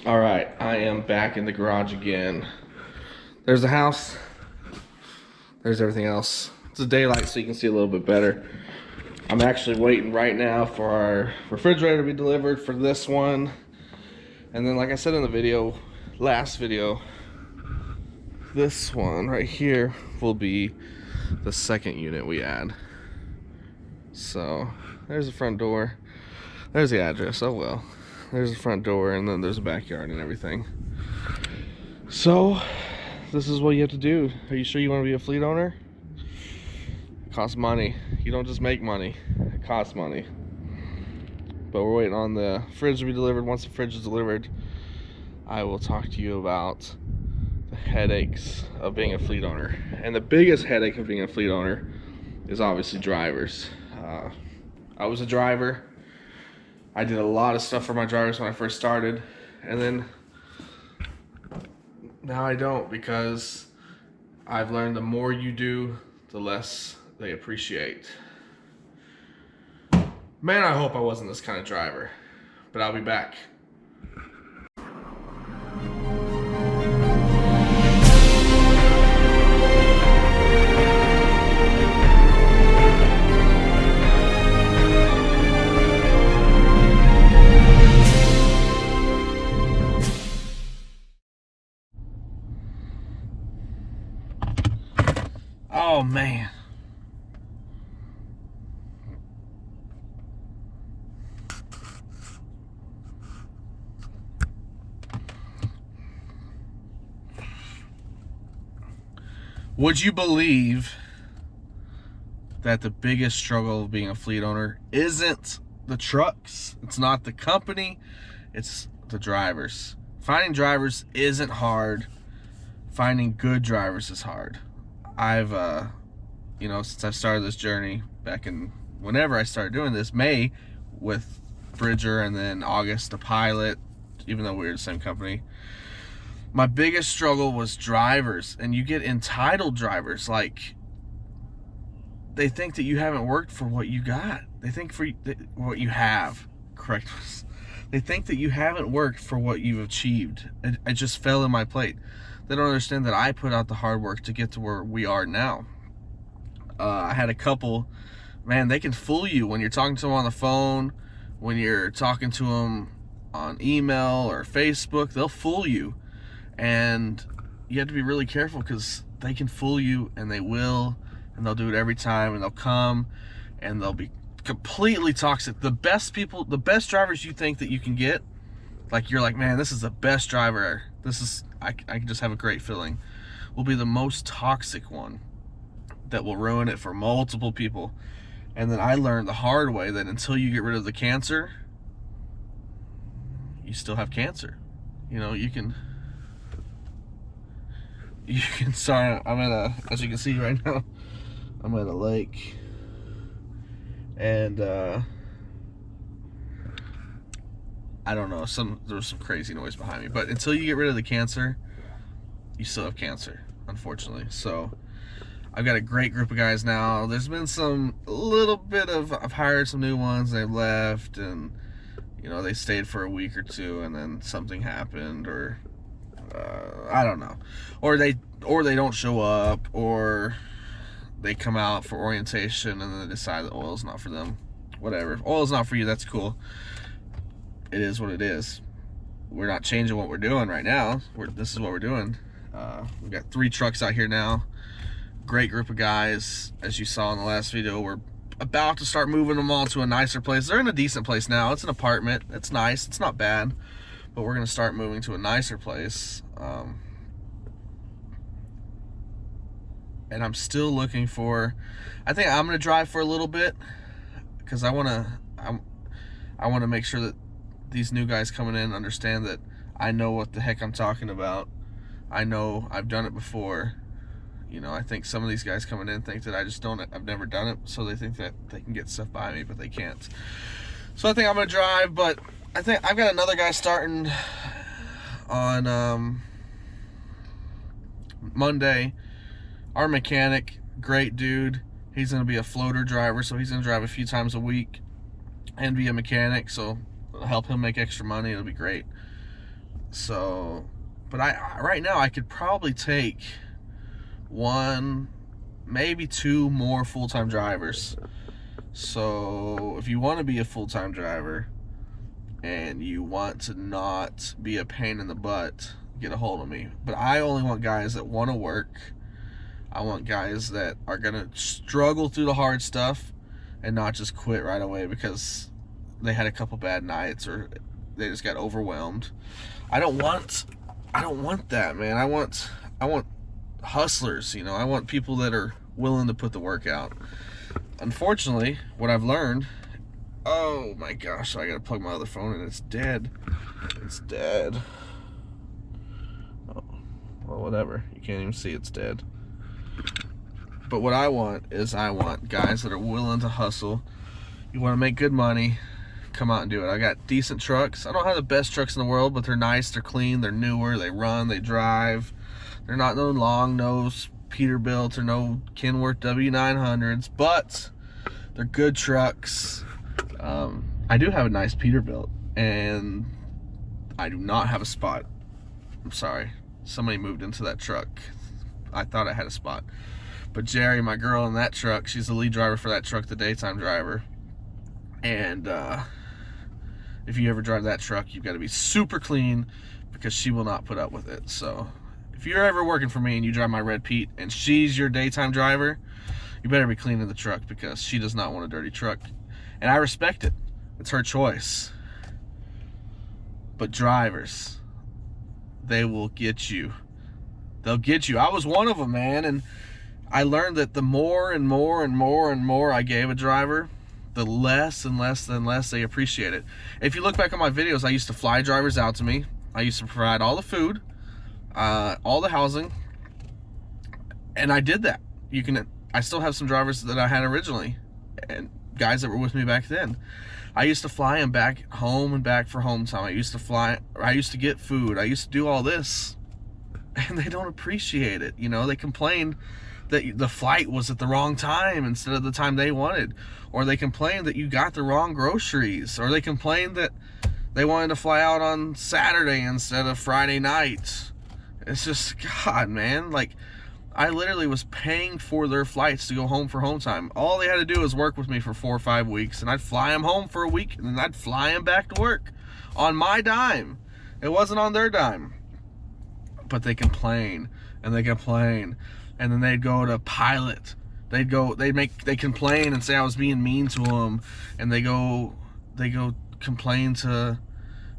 All right, I am back in the garage again. There's the house. There's everything else. It's a daylight so you can see a little bit better. I'm actually waiting right now for our refrigerator to be delivered for this one. And then like I said in the video, last video, this one right here will be the second unit we add. So there's the front door. There's the address, oh well. There's the front door, and then there's a backyard and everything. So this is what you have to do. Are you sure you want to be a fleet owner? It costs money. You don't just make money. It costs money. But we're waiting on the fridge to be delivered. Once the fridge is delivered, I will talk to you about the headaches of being a fleet owner. And the biggest headache of being a fleet owner is obviously drivers. I was a driver. I did a lot of stuff for my drivers when I first started, and then now I don't, because I've learned the more you do, the less they appreciate. Man, I hope I wasn't this kind of driver, but I'll be back. Oh man. Would you believe that the biggest struggle of being a fleet owner isn't the trucks? It's not the company, it's the drivers. Finding drivers isn't hard. Finding good drivers is hard. I've, since I've started this journey back in whenever I started doing this, May with Bridger, and then August the Pilot, even though we were the same company, my biggest struggle was drivers. And you get entitled drivers, like they think that you haven't worked for what you got. They think for what you have, correct? They think that you haven't worked for what you've achieved. It just fell in my plate. They don't understand that I put out the hard work to get to where we are now. I had a couple, man, they can fool you when you're talking to them on the phone, when you're talking to them on email or Facebook. They'll fool you, and you have to be really careful, because they can fool you, and they will, and they'll do it every time, and they'll come and they'll be completely toxic. The best people, the best drivers you think that you can get, like you're like, man, this is the best driver, this is, I can just have a great feeling, will be the most toxic one that will ruin it for multiple people. And then I learned the hard way that until you get rid of the cancer, you still have cancer. You know, you can, sorry, I'm at a, as you can see right now, I'm at a lake, and I don't know, there was some crazy noise behind me, but until you get rid of the cancer, you still have cancer, unfortunately. So I've got a great group of guys now. There's been a little bit of, I've hired some new ones, they've left, and they stayed for a week or two, and then something happened, or I don't know, or they don't show up, or they come out for orientation and then they decide that oil's not for them. Whatever, if oil's not for you, that's cool. It is what it is. We're not changing what we're doing right now. This is what we're doing. We've got 3 trucks out here now. Great group of guys. As you saw in the last video, we're about to start moving them all to a nicer place. They're in a decent place now. It's an apartment. It's nice. It's not bad. But we're going to start moving to a nicer place. And I'm still looking for, I think I'm going to drive for a little bit, because I want to make sure that these new guys coming in understand that I know what the heck I'm talking about. I know I've done it before. I think some of these guys coming in think that I've never done it, so they think that they can get stuff by me, but they can't. So I think I'm gonna drive, but I think I've got another guy starting on Monday. Our mechanic, great dude. He's gonna be a floater driver, so he's gonna drive a few times a week and be a mechanic, so it'll help him make extra money. It'll be great. So, but right now I could probably take one, maybe two more full-time drivers. So if you want to be a full-time driver and you want to not be a pain in the butt, get a hold of me. But I only want guys that want to work. I want guys that are gonna struggle through the hard stuff and not just quit right away because they had a couple bad nights or they just got overwhelmed. I don't want that, man. I want hustlers, you know. I want people that are willing to put the work out. Unfortunately, what I've learned, oh my gosh, I gotta plug my other phone in. It's dead. It's dead. Oh, well, whatever. You can't even see it's dead. But what I want is I want guys that are willing to hustle. You want to make good money, come out and do it. I got decent trucks. I don't have the best trucks in the world, but they're nice, they're clean, they're newer, they run, they drive. They're not no long nose Peterbilt or no Kenworth W900s, but they're good trucks. I do have a nice Peterbilt, and I do not have a spot. I'm sorry, somebody moved into that truck. I thought I had a spot. But Jerry, my girl in that truck, she's the lead driver for that truck, the daytime driver. And if you ever drive that truck, you've got to be super clean because she will not put up with it. So if you're ever working for me and you drive my Red Pete and she's your daytime driver, you better be cleaning the truck because she does not want a dirty truck. And I respect it. It's her choice. But drivers, they will get you. They'll get you. I was one of them, man, and I learned that the more and more and more and more I gave a driver, the less and less and less they appreciate it. If you look back on my videos, I used to fly drivers out to me. I used to provide all the food, all the housing, and I did that. I still have some drivers that I had originally, and guys that were with me back then. I used to fly them back home and back for home time. I used to get food. I used to do all this, and they don't appreciate it. You know, they complained that the flight was at the wrong time instead of the time they wanted, or they complained that you got the wrong groceries, or they complained that they wanted to fly out on Saturday instead of Friday night. It's just, God, man, like, I literally was paying for their flights to go home for home time. All they had to do was work with me for 4 or 5 weeks, and I'd fly them home for a week, and then I'd fly them back to work on my dime. It wasn't on their dime. But they complain, and they complain, and then they'd go to Pilot. They complain and say I was being mean to them, and they go complain to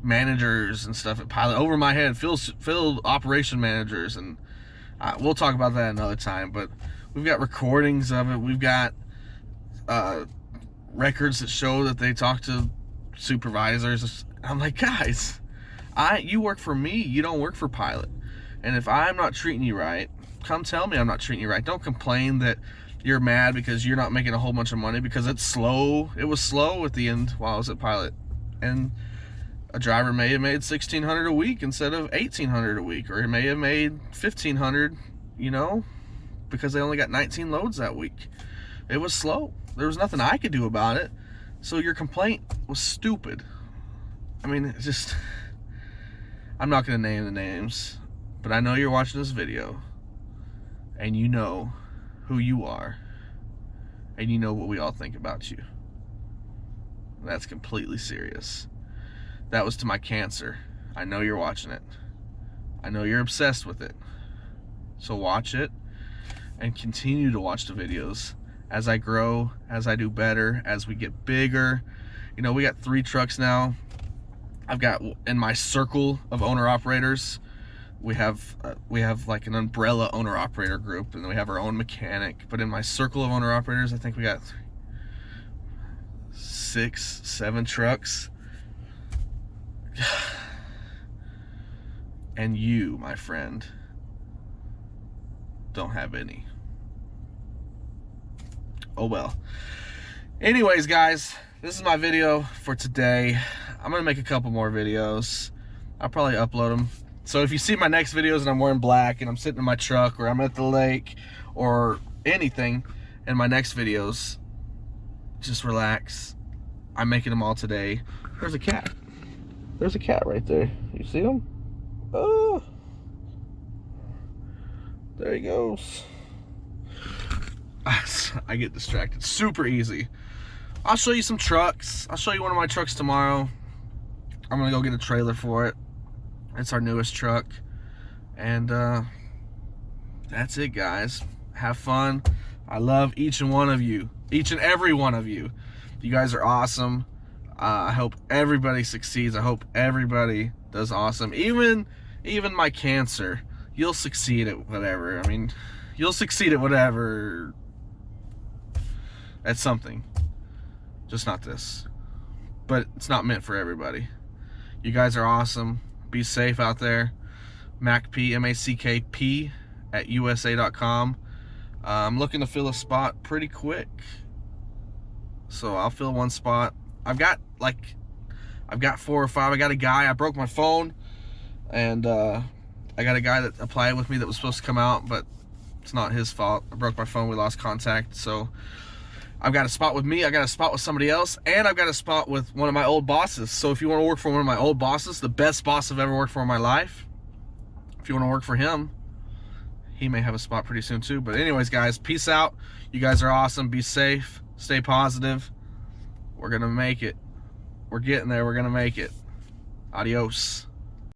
managers and stuff at Pilot over my head, field operation managers, and we'll talk about that another time. But we've got recordings of it. We've got records that show that they talk to supervisors. I'm like, guys, you work for me. You don't work for Pilot. And if I'm not treating you right, come tell me I'm not treating you right. Don't complain that you're mad because you're not making a whole bunch of money because it's slow. It was slow at the end while I was at Pilot. And a driver may have made $1,600 a week instead of $1,800 a week, or he may have made $1,500, you know, because they only got 19 loads that week. It was slow. There was nothing I could do about it. So your complaint was stupid. I mean, it's just, I'm not going to name the names, but I know you're watching this video, and you know who you are, and you know what we all think about you. That's completely serious. That was to my cancer. I know you're watching it. I know you're obsessed with it. So watch it and continue to watch the videos as I grow, as I do better, as we get bigger. You know, we got 3 trucks now. I've got, in my circle of owner-operators, we have like an umbrella owner-operator group, and then we have our own mechanic. But in my circle of owner-operators, I think we got 6, 7 trucks. And you, my friend, don't have any. Oh well. Anyways, guys, this is my video for today. I'm gonna make a couple more videos. I'll probably upload them. So if you see my next videos and I'm wearing black and I'm sitting in my truck, or I'm at the lake, or anything in my next videos, just relax. I'm making them all today. There's a cat. There's a cat right there. You see him? Oh, there he goes. I get distracted super easy. I'll show you some trucks. I'll show you one of my trucks tomorrow. I'm gonna go get a trailer for it. It's our newest truck. And that's it, guys. Have fun. I love each and one of you. Each and every one of you. You guys are awesome. I hope everybody succeeds. I hope everybody does awesome. Even my cancer. You'll succeed at whatever. I mean, you'll succeed at whatever. At something. Just not this. But it's not meant for everybody. You guys are awesome. Be safe out there. MackP, M-A-C-K-P at USA.com. I'm looking to fill a spot pretty quick. So I'll fill one spot. I've got 4 or 5. I got a guy. I broke my phone. And I got a guy that applied with me that was supposed to come out, but it's not his fault. I broke my phone. We lost contact. So I've got a spot with me, I got a spot with somebody else, and I've got a spot with one of my old bosses. So if you want to work for one of my old bosses, the best boss I've ever worked for in my life, if you want to work for him, he may have a spot pretty soon too. But anyways, guys, peace out. You guys are awesome. Be safe. Stay positive. We're going to make it. We're getting there. We're going to make it. Adios.